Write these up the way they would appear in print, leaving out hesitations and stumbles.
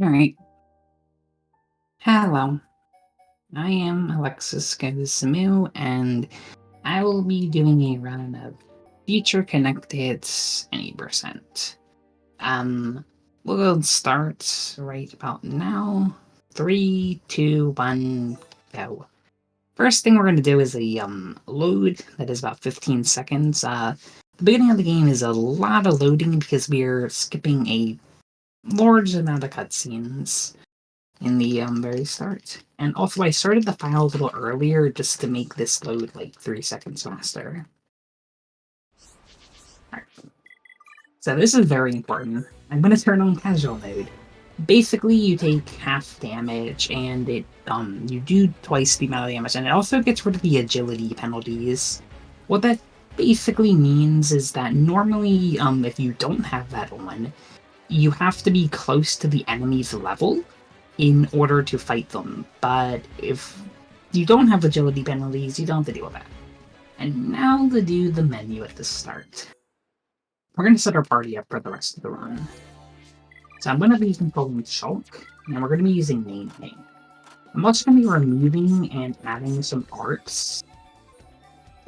All right. Hello. I am AlexisGoesMoo, and I will be doing a run of Future Connected 20%. Um, we'll go and start right about now. Three, two, one, go. First thing we're going to do is a load that is about 15 seconds. The beginning of the game is a lot of loading because we're skipping a large amount of cutscenes in the very start. And also, I started the file a little earlier just to make this load like 3 seconds faster. Alright. So this is very important. I'm going to turn on casual mode. Basically, you take half damage, and you do twice the amount of damage, and it also gets rid of the agility penalties. What that basically means is that normally, if you don't have that on, you have to be close to the enemy's level in order to fight them. But if you don't have agility penalties, you don't have to deal with that. And now to do the menu at the start. We're going to set our party up for the rest of the run. So I'm going to be controlling Shulk, and we're going to be using Name. I'm also going to be removing and adding some arts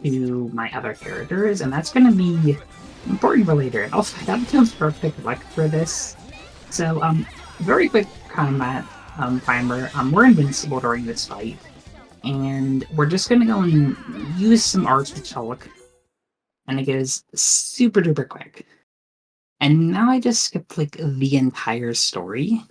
to my other characters, and that's going to be important for later. And also, I got the perfect luck for this. So, very quick combat timer. We're invincible during this fight, and we're just gonna go and use some arts with Shulk, and it goes super duper quick. And now I just skipped like the entire story.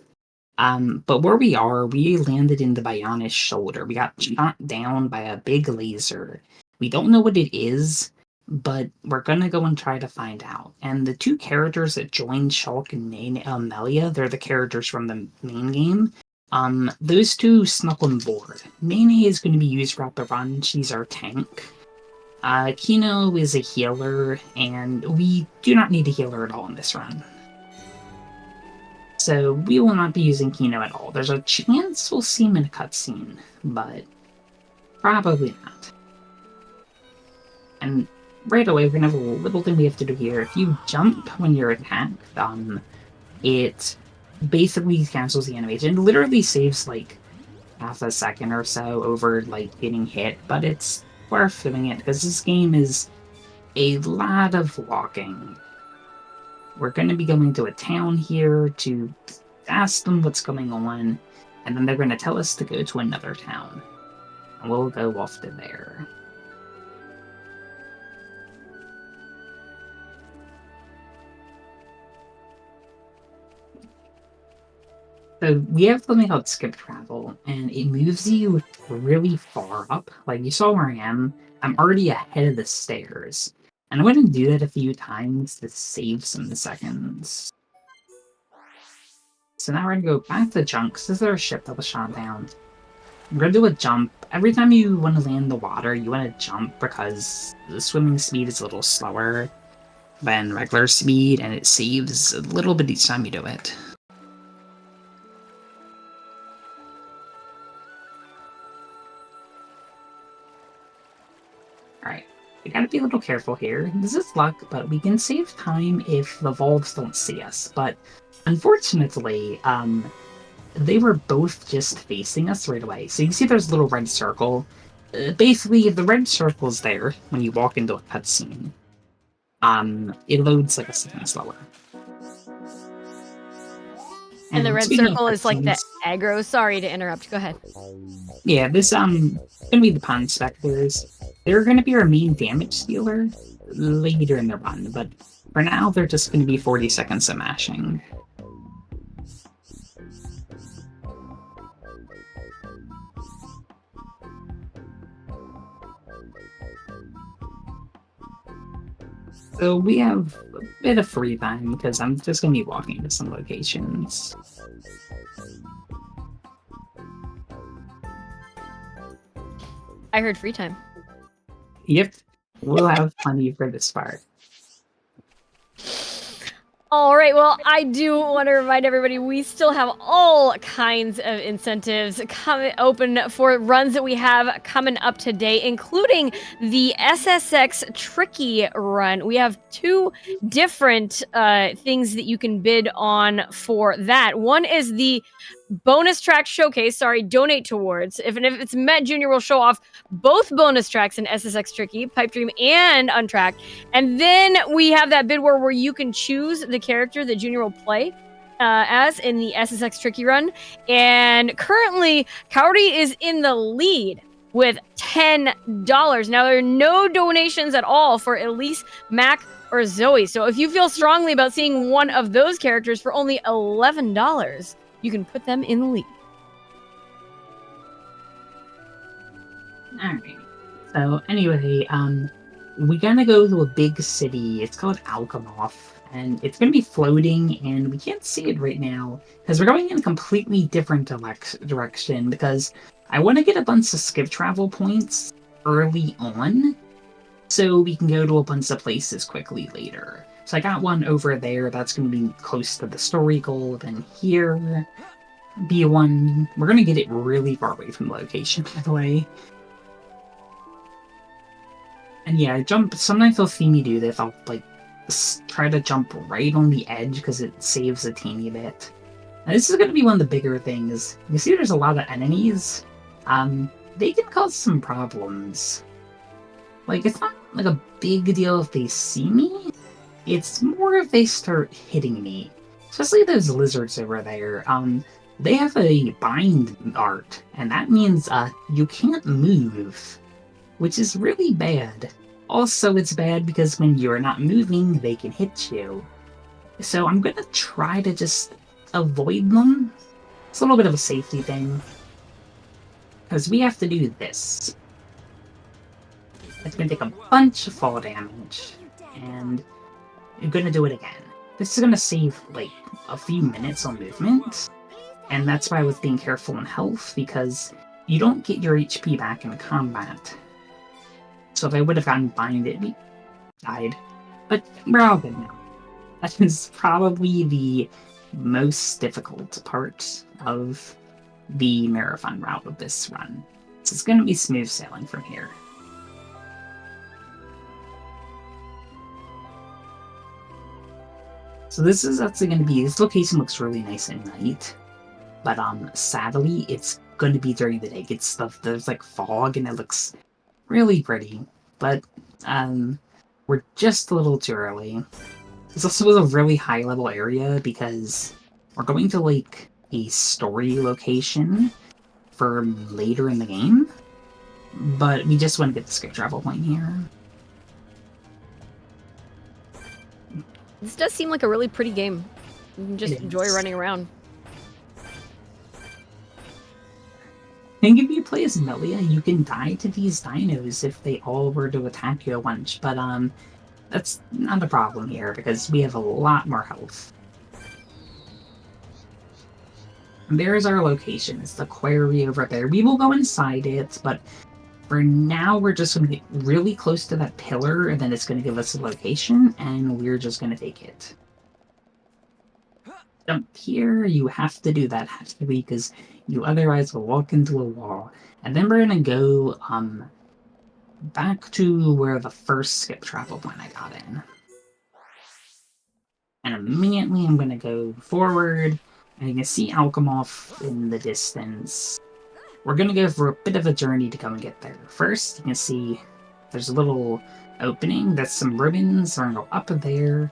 But where we landed in the Bionic shoulder. We got shot down by a big laser. We don't know what it is, but we're gonna go and try to find out. And the two characters that joined Shulk and Melia, they're the characters from the main game. Those two snuck on board. Nene is going to be used throughout the run. She's our tank. Kino is a healer, and we do not need a healer at all in this run. So we will not be using Kino at all. There's a chance we'll see him in a cutscene, but probably not. And right away, we're gonna have a little thing we have to do here. If you jump when you're attacked, it basically cancels the animation. It literally saves like half a second or so over like getting hit, but it's worth doing it because this game is a lot of walking. We're going to be going to a town here to ask them what's going on, and then they're going to tell us to go to another town. And we'll go off to there. So we have something called skip travel, and it moves you really far up. Like you saw where I am, I'm already ahead of the stairs. And I'm going to do that a few times to save some seconds. So now we're going to go back to Junks. This is our ship that was shot down. We're going to do a jump. Every time you want to land in the water, you want to jump because the swimming speed is a little slower than regular speed, and it saves a little bit each time you do it. Alright, we gotta be a little careful here. This is luck, but we can save time if the Volves don't see us. But unfortunately, they were both just facing us right away. So you see there's a little red circle. Basically, if the red circle's there when you walk into a cutscene, it loads like a second slower. And the red speaking of circle is like the cutscenes, aggro. Sorry to interrupt. Go ahead. yeah, this gonna be the Pond Specters. They're gonna be our main damage dealer later in the run, but for now they're just gonna be 40 seconds of mashing. So we have a bit of free time because I'm just gonna be walking to some locations. I heard free time. Yep, we'll have plenty for this part. All right, well, I do want to remind everybody we still have all kinds of incentives open for runs that we have coming up today, including the SSX Tricky run. We have 2 different things that you can bid on for that. One is the bonus track showcase, donate towards. If it's Met Junior, will show off both bonus tracks in SSX Tricky, Pipe Dream, and Untracked. And then we have that bid where you can choose the character that Junior will play as in the SSX Tricky run. And currently, Cowardy is in the lead with $10. Now, there are no donations at all for Elise, Mac, or Zoe. So if you feel strongly about seeing one of those characters for only $11, you can put them in the lead. Alright. So anyway, we're gonna go to a big city. It's called Alchemoth, and it's gonna be floating, and we can't see it right now because we're going in a completely different direction. Because I want to get a bunch of skip travel points early on, so we can go to a bunch of places quickly later. So I got one over there that's gonna be close to the story goal. Then here, be one. We're gonna get it really far away from the location, by the way. And yeah, sometimes they'll see me do this. I'll like try to jump right on the edge because it saves a teeny bit. Now, this is going to be one of the bigger things. You see there's a lot of enemies. They can cause some problems. Like, it's not like a big deal if they see me. It's more if they start hitting me. Especially those lizards over there. They have a bind art, and that means you can't move, which is really bad. Also, it's bad because when you're not moving, they can hit you. So I'm gonna try to just avoid them. It's a little bit of a safety thing. Because we have to do this. It's gonna take a bunch of fall damage. And I'm gonna do it again. This is gonna save, like, a few minutes on movement. And that's why I was being careful in health, because you don't get your HP back in combat. So if I would have gotten bind, it'd be died. But we're all good now. That is probably the most difficult part of the marathon route of this run. So it's going to be smooth sailing from here. So this is actually going to be, this location looks really nice at night, but sadly it's going to be during the day. It's stuff, there's like fog and it looks really pretty, but we're just a little too early. This also was a really high level area because we're going to like a story location for later in the game, but we just want to get the skip travel point here. This does seem like a really pretty game. You can just enjoy running around. I think if you play as Melia, you can die to these dinos if they all were to attack you at once, but that's not a problem here because we have a lot more health. And there's our location. It's the quarry over there. We will go inside it, but for now we're just going to get really close to that pillar, and then it's going to give us a location, and we're just going to take it. Jump here, you have to do that actually, because you otherwise will walk into a wall. And then we're gonna go back to where the first skip travel point I got in. And immediately I'm gonna go forward, and you can see Alchemoth in the distance. We're gonna go for a bit of a journey to go and get there. First, you can see there's a little opening, that's some ribbons, we're gonna go up there.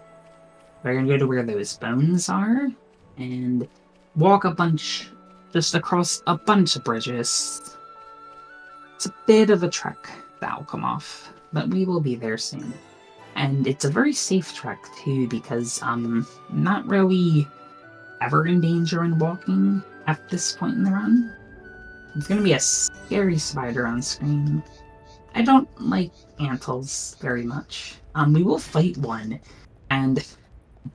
We're gonna go to where those bones are, and walk just across a bunch of bridges. It's a bit of a trek to Alchemoth, but we will be there soon. And it's a very safe trek too, because I'm not really ever in danger in walking at this point in the run. There's gonna be a scary spider on screen. I don't like antles very much. We will fight one, and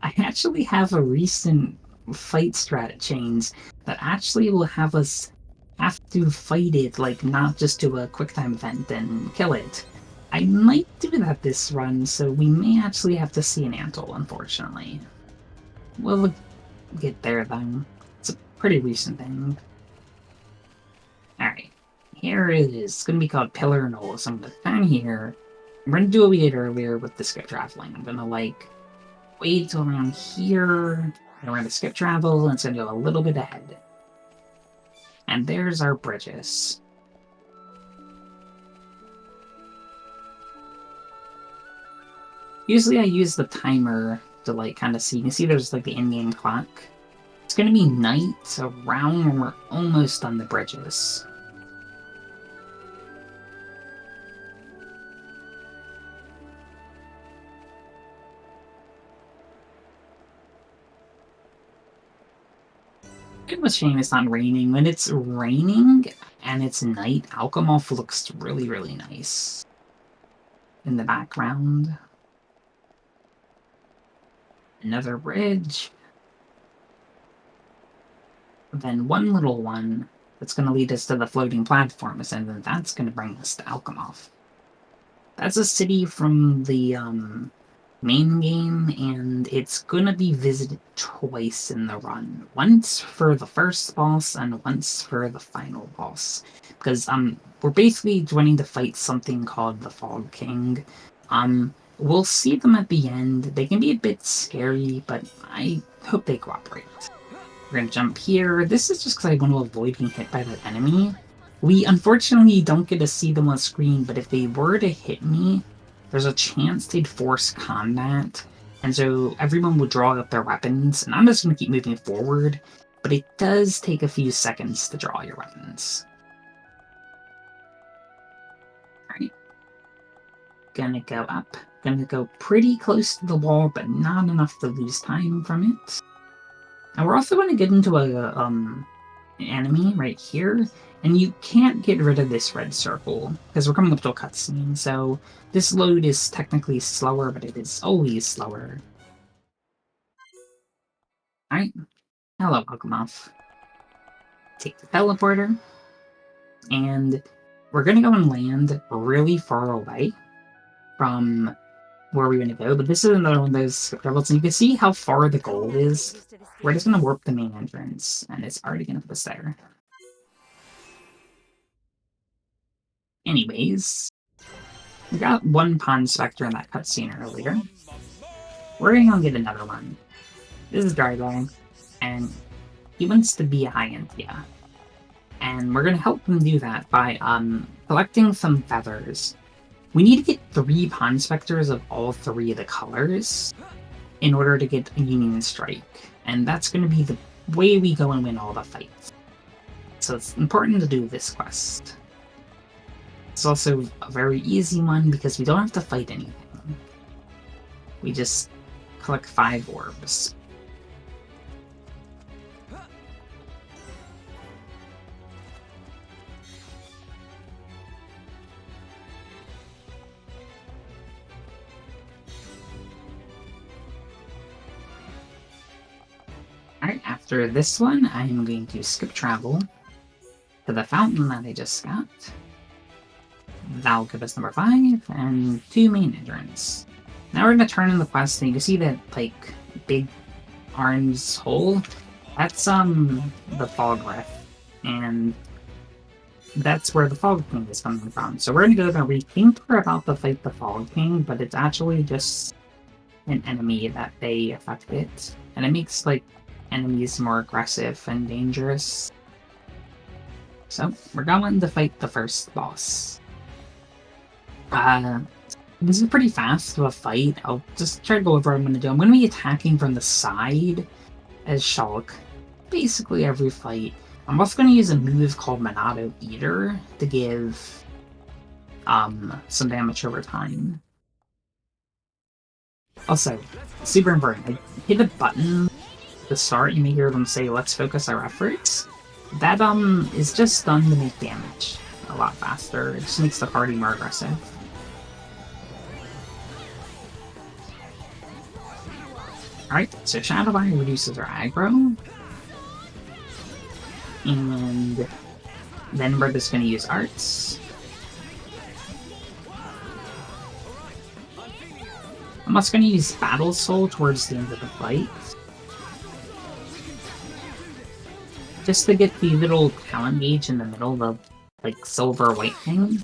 I actually have a recent fight strat change that actually will have us have to fight it, like not just do a quick time event and kill it. I might do that this run, so we may actually have to see an antle, unfortunately. We'll get there then. It's a pretty recent thing. Alright, here it is. It's gonna be called Pillar Knoll. So I'm gonna down here. I'm gonna do what we did earlier with the skip traveling. I'm gonna like wait till around here, and we're gonna skip travel, and it's gonna go a little bit ahead. And there's our bridges. Usually I use the timer to like kind of see. You can see there's like the in-game clock. It's gonna be night around when we're almost on the bridges. It's a shame it's not raining. When it's raining and it's night, Alchemolf looks really, really nice in the background. Another bridge. Then one little one that's going to lead us to the floating platforms, and then that's going to bring us to Alchemolf. That's a city from the main game, and it's going to be visited twice in the run. Once for the first boss, and once for the final boss. Because we're basically joining to fight something called the Fog King. We'll see them at the end. They can be a bit scary, but I hope they cooperate. We're gonna jump here. This is just because I want to avoid being hit by that enemy. We unfortunately don't get to see them on screen, but if they were to hit me, there's a chance they'd force combat, and so everyone would draw up their weapons, and I'm just gonna keep moving forward, but it does take a few seconds to draw your weapons. Alright. Gonna go up. Gonna go pretty close to the wall, but not enough to lose time from it. And we're also going to get into an enemy right here, and you can't get rid of this red circle, because we're coming up to a cutscene, so this load is technically slower, but it is always slower. Alright, hello, Alchemolf. Take the teleporter, and we're going to go and land really far away from where we're going to go, but this is another one of those skip levels, and you can see how far the goal is. We're just going to warp the main entrance, and it's already going to put us there. Anyways, we got one Pond Spectre in that cutscene earlier. We're going to get another one. This is Dryguy, and he wants to be a Hyanthia. And we're going to help him do that by collecting some feathers. We need to get 3 Pond Spectres of all 3 of the colors in order to get a Union Strike. And that's going to be the way we go and win all the fights. So it's important to do this quest. It's also a very easy one because we don't have to fight anything. We just collect 5 orbs. Alright, after this one, I'm going to skip travel to the fountain that I just got. That'll give us number 5, and 2 main entrants. Now we're going to turn in the quest, and you can see that, like, big orange hole. That's, the Fog Rift, and that's where the Fog King is coming from. So we're going to go there. We think we're about to fight the Fog King, but it's actually just an enemy that they affected. And it makes, like, enemies more aggressive and dangerous. So, we're going to fight the first boss. This is pretty fast of a fight. I'll just try to go over what I'm going to do. I'm going to be attacking from the side as Shulk. Basically every fight. I'm also going to use a move called Monado Eater to give some damage over time. Also, super important, I hit a button at the start, you may hear them say, let's focus our efforts. That is just done to make damage a lot faster. It just makes the party more aggressive. Alright, so Shadowfire reduces our aggro. And then we're just going to use arts. I'm also going to use Battle Soul towards the end of the fight. just to get the little talent gauge in the middle, the like silver white thing.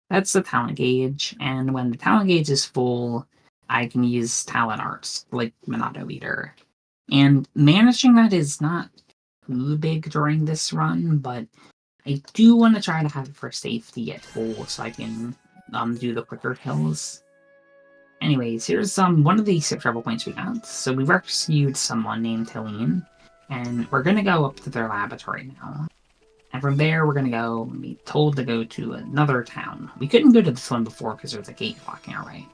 That's the talent gauge, and when the talent gauge is full, I can use talent arts like Monado Eater. And managing that is not too big during this run, but I do want to try to have it for safety at full so I can do the quicker kills. Anyways, here's one of the skip travel points we got. So we rescued someone named Helene, and we're gonna go up to their laboratory now. And from there, we're gonna go and be told to go to another town. We couldn't go to this one before because there was a gate blocking our way.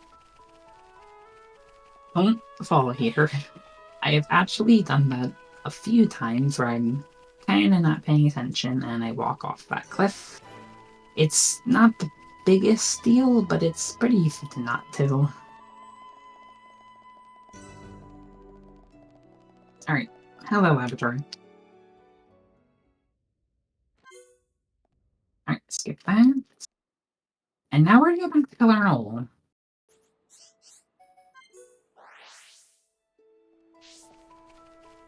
Don't follow here. I have actually done that a few times where I'm kind of not paying attention and I walk off that cliff. It's not the biggest deal, but it's pretty easy to not to. Alright, hello laboratory. Alright, skip that. And now we're gonna go back to Colonel.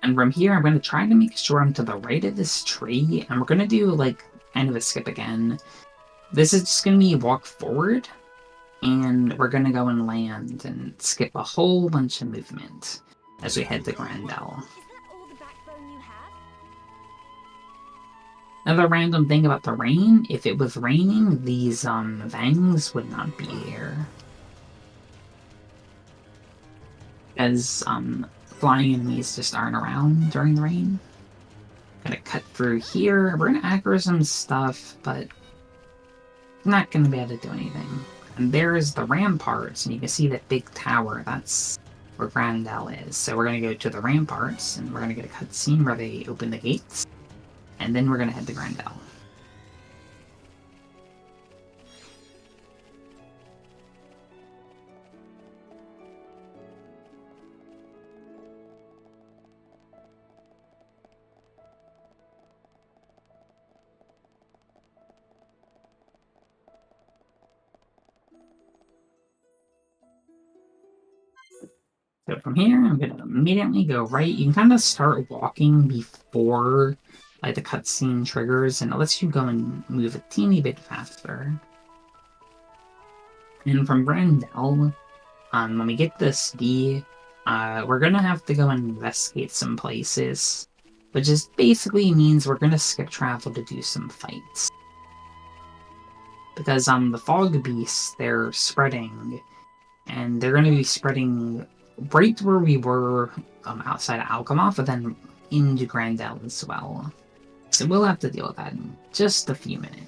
And from here, I'm going to try to make sure I'm to the right of this tree, and we're going to do, like, kind of a skip again. This is just going to be walk forward, and we're going to go and land and skip a whole bunch of movement as we head to Grandel. Another random thing about the rain, if it was raining, these vangs would not be here. As flying enemies just aren't around during the rain. Gonna cut through here. We're gonna aggro some stuff, but not gonna be able to do anything. And there's the ramparts, and you can see that big tower. That's where Grandel is. So we're gonna go to the ramparts, and we're gonna get a cutscene where they open the gates, and then we're gonna head to Grandel. So from here, I'm going to immediately go right. You can kind of start walking before like the cutscene triggers, and it lets you go and move a teeny bit faster. And from Grandel, when we get this D, we're going to have to go and investigate some places, which just basically means we're going to skip travel to do some fights. Because the fog beasts, they're spreading, and they're going to be spreading right where we were outside of Alchemov, but then into Grandel as well. So we'll have to deal with that in just a few minutes.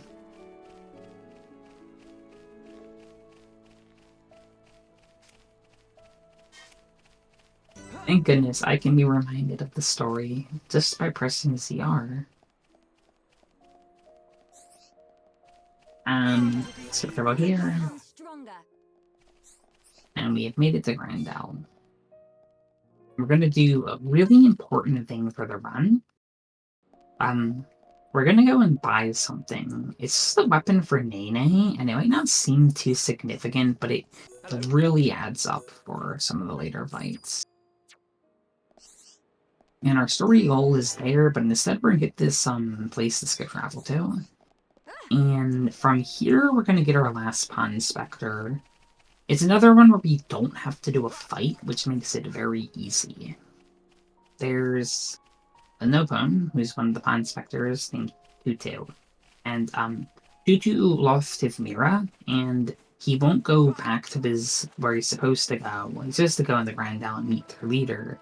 Thank goodness I can be reminded of the story just by pressing ZR. So throw out here. And we have made it to Grandel. We're going to do a really important thing for the run. We're going to go and buy something. It's just a weapon for Nene, and it might not seem too significant, but it really adds up for some of the later fights. And our story goal is there, but instead we're going to get this place to skip travel to. And from here, we're going to get our last Pond Spectre. It's another one where we don't have to do a fight, which makes it very easy. There's a Nopone, who's one of the Pond Spectres, named Tutu. And Tutu lost his Mira, and he won't go back to where he's supposed to go. He's supposed to go in the Grandel and meet their leader.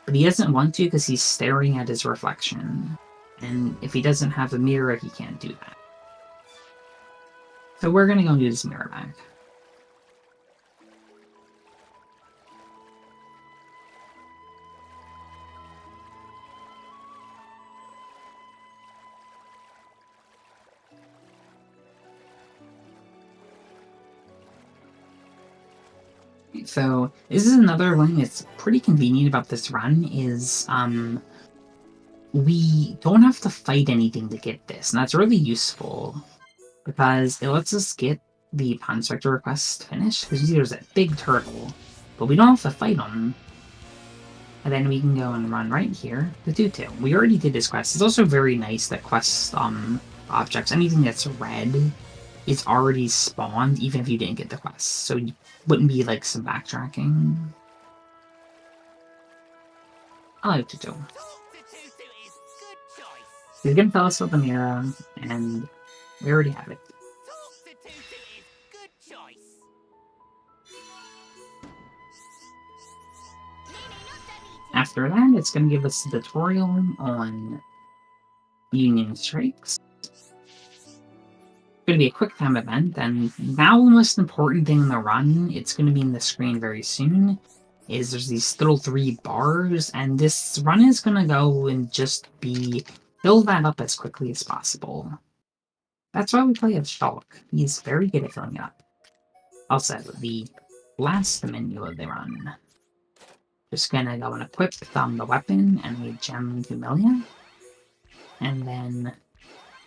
But he doesn't want to because he's staring at his reflection. And if he doesn't have a mirror, he can't do that. So we're going to go and do this mirror back. So this is another one that's pretty convenient about this run is we don't have to fight anything to get this, and that's really useful because it lets us get the Pond Spectre request finished, because you see there's that big turtle, but we don't have to fight him. And then we can go and run right here to Tutu. We already did this quest. It's also very nice that quest objects, anything that's red, is already spawned, even if you didn't get the quest. So you wouldn't be like some backtracking. I like Tutu. He's gonna tell us about the mirror, and we already have it. After that, it's going to give us a tutorial on Union Strikes. It's going to be a quick time event, and now the most important thing in the run, it's going to be in the screen very soon, is there's these little 3 bars, and this run is going to go and just fill that up as quickly as possible. That's why we play as Shulk. He's very good at filling it up. Also, the last menu of the run. Just gonna go and equip the weapon and the gem Humilia. And then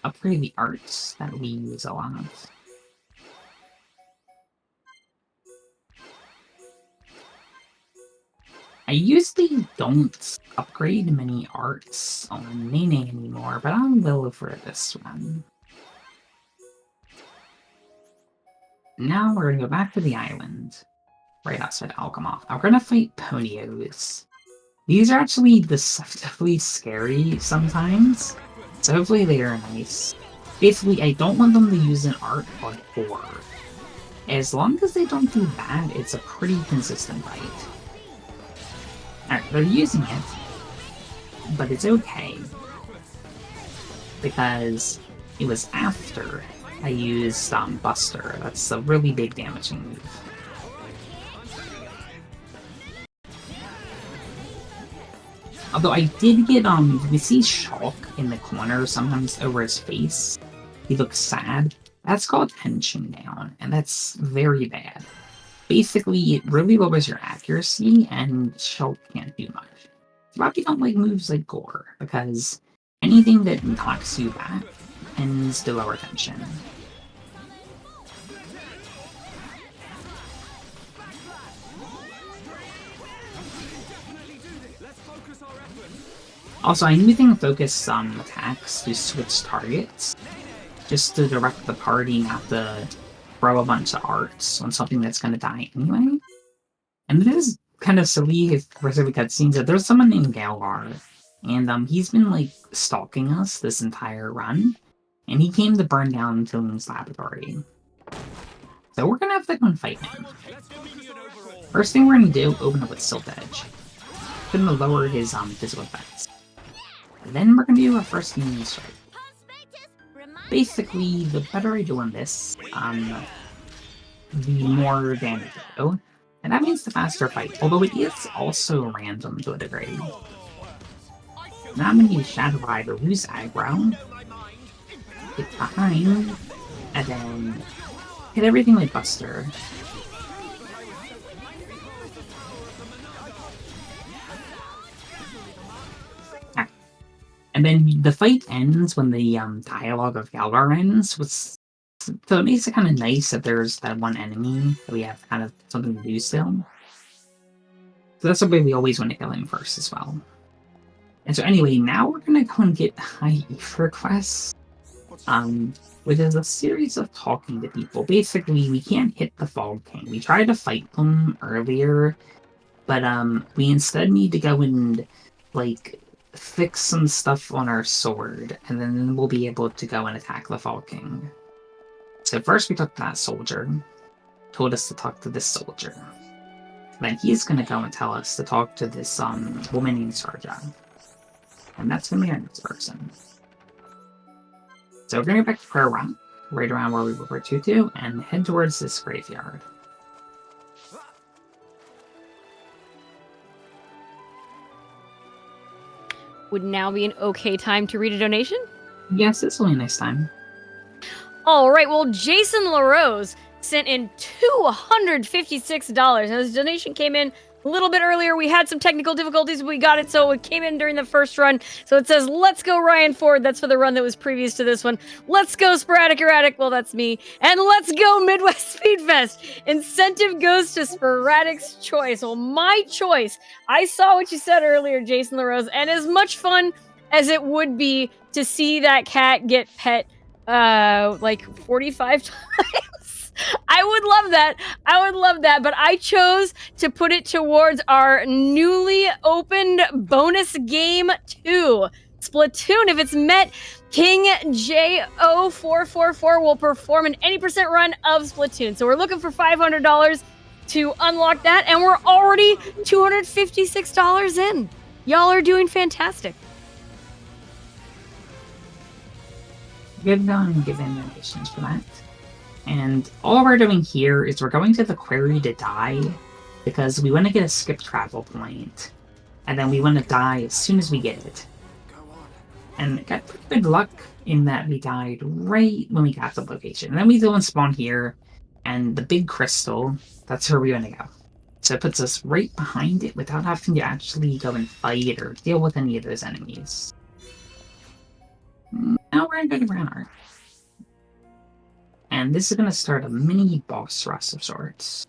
upgrade the arts that we use a lot. I usually don't upgrade many arts on Nene anymore, but I will for this one. Now we're gonna go back to the island. Right outside Alchemoth. We're gonna fight Ponios. These are actually deceptively scary sometimes, so hopefully they are nice. Basically, I don't want them to use an art on 4. As long as they don't do that, it's a pretty consistent fight. Alright, they're using it, but it's okay. Because it was after I used Buster. That's a really big damaging move. Although I did get, we see Shulk in the corner sometimes over his face. He looks sad. That's called tension down, and that's very bad. Basically, it really lowers your accuracy, and Shulk can't do much. Probably don't like moves like Gore, because anything that knocks you back tends to lower tension. Also, I'm using focus attacks to switch targets, just to direct the party not to throw a bunch of arts on something that's going to die anyway. And it is kind of silly for the cutscenes that there's someone named Galvar, and he's been like stalking us this entire run, and he came to burn down Tillian's laboratory. So we're gonna have to go and fight him. First thing we're gonna do, open up with Silt Edge. Gonna lower his physical effects. And then we're gonna do our first Union Strike. Basically, the better I do on this, the more damage I do. And that means the faster fight, although it is also random to a degree. Now I'm gonna use Shadow Eye to lose aggro, get behind, and then hit everything with Buster. And then the fight ends when the dialogue of Galvar ends. So it makes it kind of nice that there's that one enemy that we have kind of something to do still. So that's the way we always want to kill him first as well. And so anyway, now we're going to go and get High Ether quests, which is a series of talking to people. Basically, we can't hit the Fog King. We tried to fight them earlier, but we instead need to go and, like, fix some stuff on our sword, and then we'll be able to go and attack the Fog King. So first we talked to that soldier, told us to talk to this soldier. Then he's gonna go and tell us to talk to this woman named Sarja. And that's gonna be our next person. So we're gonna go back to Prayer Rock, right around where we were to, and head towards this graveyard. Would now be an okay time to read a donation? Yes, it's really a nice time. All right, well, Jason LaRose sent in $256. Now, his donation came in a little bit earlier. We had some technical difficulties. We got it, so it came in during the first run. So it says, let's go Ryan Ford. That's for the run that was previous to this one. Let's go Sporadic Erratic. Well, that's me. And let's go Midwest Speed Fest. Incentive goes to Sporadic's choice. Well, my choice. I saw what you said earlier, Jason LaRose, and as much fun as it would be to see that cat get pet like 45 times. I would love that. I would love that, but I chose to put it towards our newly opened bonus game 2, Splatoon. If it's met, King J0444 will perform an 80% run of Splatoon. So we're looking for $500 to unlock that, and we're already $256 in. Y'all are doing fantastic. Good on giving donations for that. And all we're doing here is we're going to the quarry to die because we want to get a skip travel point. And then we want to die as soon as we get it. And got pretty good luck in that we died right when we got to the location. And then we go and spawn here, and the big crystal, that's where we want to go. So it puts us right behind it without having to actually go and fight or deal with any of those enemies. Now we're in good ground. And this is going to start a mini boss rush of sorts.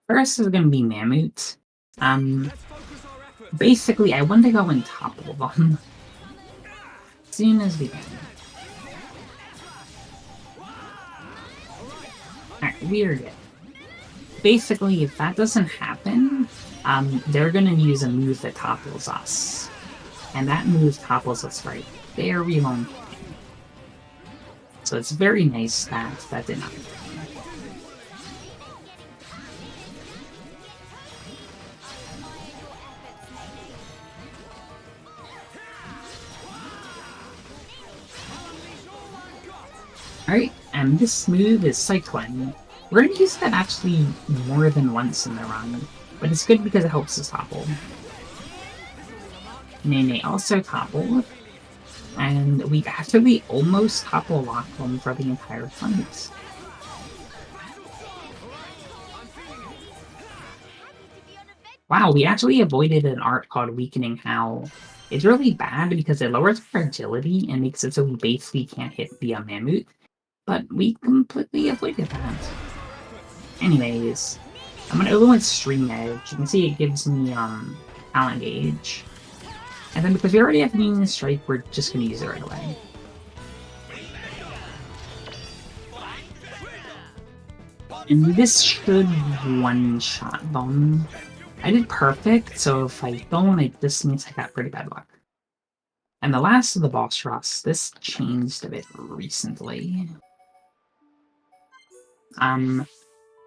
First is going to be Mammoth. Basically, I want to go and topple them as soon as we can. Alright, weird. Basically, if that doesn't happen, they're gonna use a move that topples us. And that move topples us for a very long time. So it's very nice that that did not happen. Alright, and this move is Cyclone. We're going to use that actually more than once in the run, but it's good because it helps us topple. Nene also toppled, and we actually almost topple locked them for the entire fight. Wow, we actually avoided an art called Weakening Howl. It's really bad because it lowers our agility and makes it so we basically can't hit the Mammoth. But we completely avoided that. Anyways, I'm gonna go with Stream Edge. You can see it gives me Talent Gauge. And then because we already have Union Strike, we're just gonna use it right away. And this should one-shot them. I did perfect, so if I don't, it just means I got pretty bad luck. And the last of the boss rush, this changed a bit recently.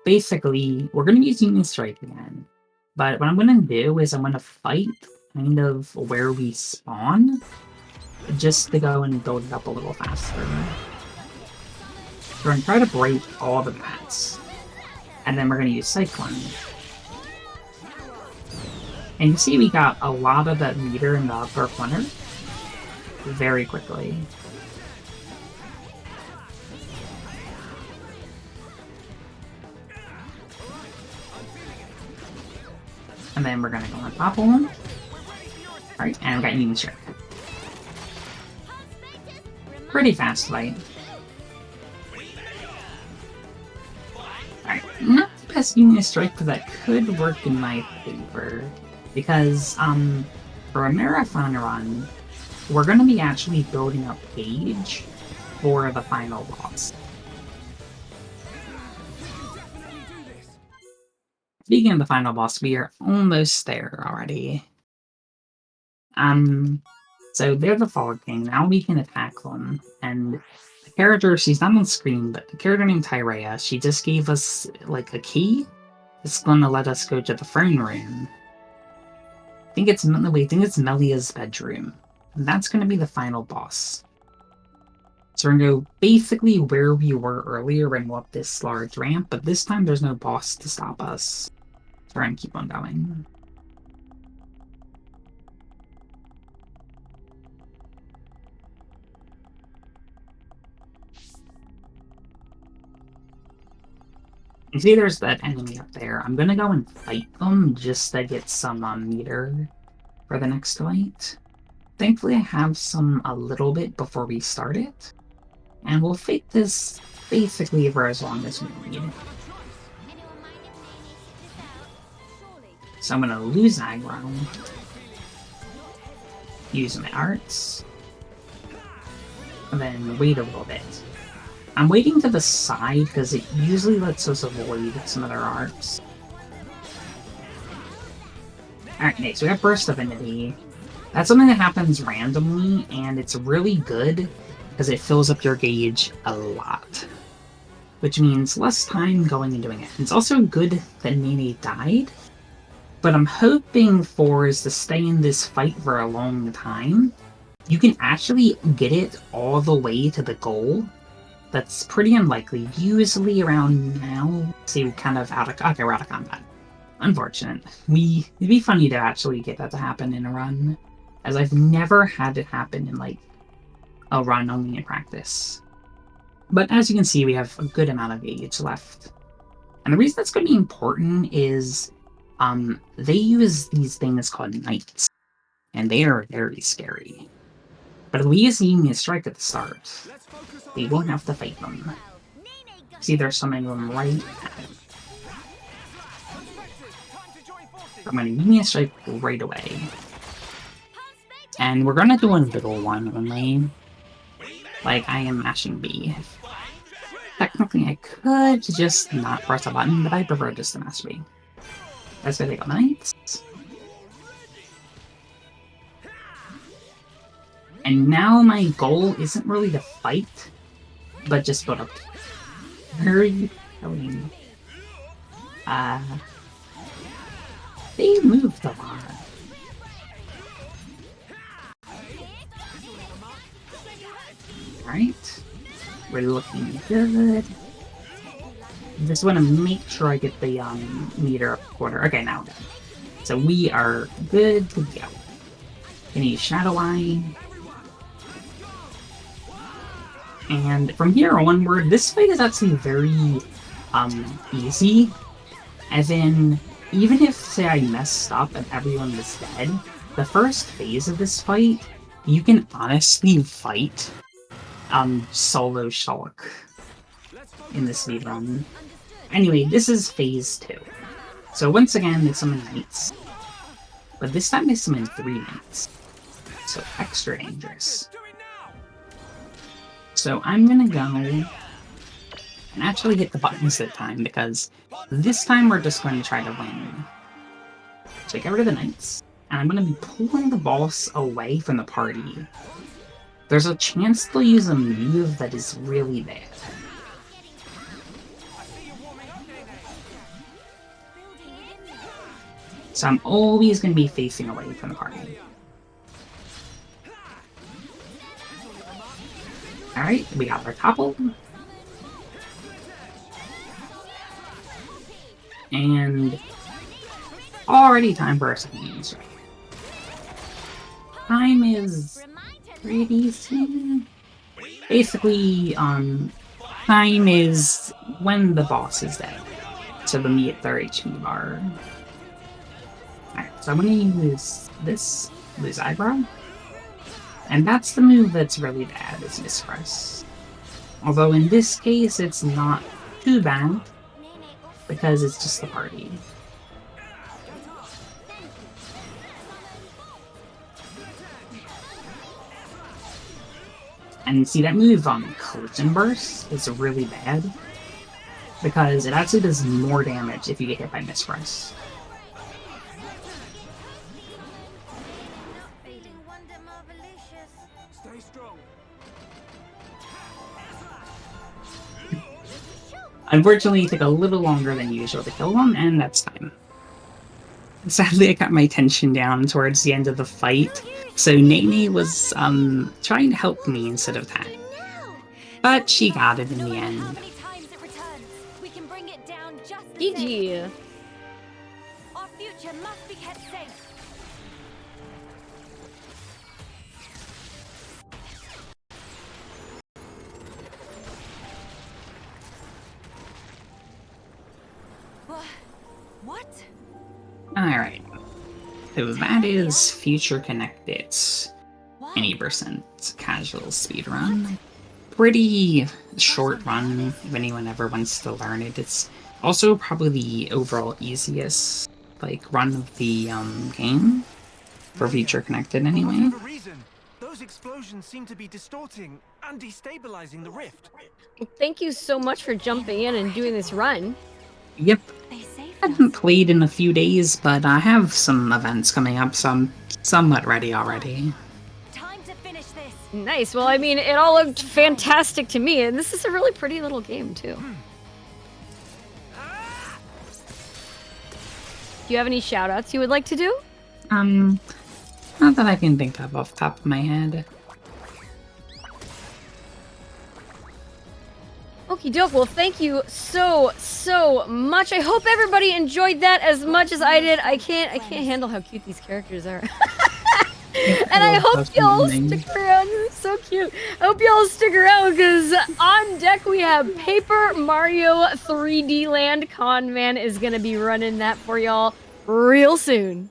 Basically, we're going to use Union Strike again. But what I'm going to do is I'm going to fight kind of where we spawn, just to go and build it up a little faster. We're going to try to break all the bats. And then we're going to use Cyclone. And you see we got a lot of that meter in the upper corner very quickly. And then we're gonna go on top of them. Alright, and we got Union Strike. Pretty fast fight. Alright, not the best Union Strike, but that could work in my favor. Because, for a marathon run, we're gonna be actually building up gauge for the final boss. Speaking of the final boss, we are almost there already. So they're the Fog King. Now we can attack them. And the character, she's not on screen, but the character named Tyrea, she just gave us, like, a key. It's gonna let us go to the throne room. I think it's Melia's bedroom. And that's gonna be the final boss. So we're gonna go basically where we were earlier and go up this large ramp, but this time there's no boss to stop us. So we're gonna keep on going. You see there's that enemy up there. I'm gonna go and fight them just to get some meter for the next fight. Thankfully I have some a little bit before we start it. And we'll fight this basically for as long as we need. So I'm gonna lose aggro. Use my arts. And then wait a little bit. I'm waiting to the side because it usually lets us avoid some of their arts. Alright, next we have Burst Divinity. That's something that happens randomly, and it's really good because it fills up your gauge a lot. Which means less time going and doing it. It's also good that Nene died, but I'm hoping for is to stay in this fight for a long time. You can actually get it all the way to the goal. That's pretty unlikely. Usually around now, see, we're kind of out of... Okay, we're out of combat. Unfortunate. It'd be funny to actually get that to happen in a run, as I've never had it happen in, like, a run only in practice. But as you can see, we have a good amount of gauge left. And the reason that's going to be important is they use these things called knights, and they are very scary. But if we use Union Strike at the start, we won't have to fight them. See, there's summoning them right at him. I'm going to Union Strike right away. And we're going to do a little one only. Like, I am mashing B. Technically, I could just not press a button, but I prefer just to mash B. Let's go take out Knights. And now my goal isn't really to fight, but just build up. Where are you going? They moved a lot. Alright. We're looking good. Just want to make sure I get the meter up quarter. Okay, now. So we are good to go. Gonna use Shadow Eye. And from here onward, this fight is actually very easy. As in, even if, say, I messed up and everyone was dead, the first phase of this fight, you can honestly fight solo Shulk in this speedrun. Anyway, this is phase 2. So once again, they summon Knights. But this time they summon 3 Knights. So extra dangerous. So I'm gonna go and actually hit the buttons this time, because this time we're just going to try to win. So get rid of the Knights, and I'm going to be pulling the boss away from the party. There's a chance they'll use a move that is really bad. So I'm always going to be facing away from the party. Alright, we got our topple. And already time for our second strike. Time is pretty soon. Basically, time is when the boss is dead. So the me at their HP bar. Alright, so I'm gonna use this eyebrow. And that's the move that's really bad, is Mispress. Although in this case, it's not too bad, because it's just the party. And see, that move on Collision Burst is really bad, because it actually does more damage if you get hit by Mispress. Unfortunately, it took a little longer than usual to kill them, and that's time. Sadly, I got my tension down towards the end of the fight, so Nene was trying to help me instead of that. But she got it in the end. GG. Our future must be kept safe. What? Alright. So that is Future Connected. Why? 20% casual speedrun. Pretty short run if anyone ever wants to learn it. It's also probably the overall easiest run of the game for Future Connected For anyway. whatever reason, those explosions seem to be distorting and destabilizing the rift. Thank you so much for jumping in and doing this run. Yep, They saved I haven't us. played in a few days, but I have some events coming up, so I'm somewhat ready already. Time to finish this. Nice. Well, I mean, it all looked fantastic to me, and this is a really pretty little game, too. Do you have any shout-outs you would like to do? Not that I can think of off the top of my head. Okie doke. Well, thank you so much. I hope everybody enjoyed that as much as I did. I can't handle how cute these characters are. And I hope y'all stick around. It's so cute. I hope y'all stick around because on deck we have Paper Mario 3D Land. Con Man is gonna be running that for y'all real soon.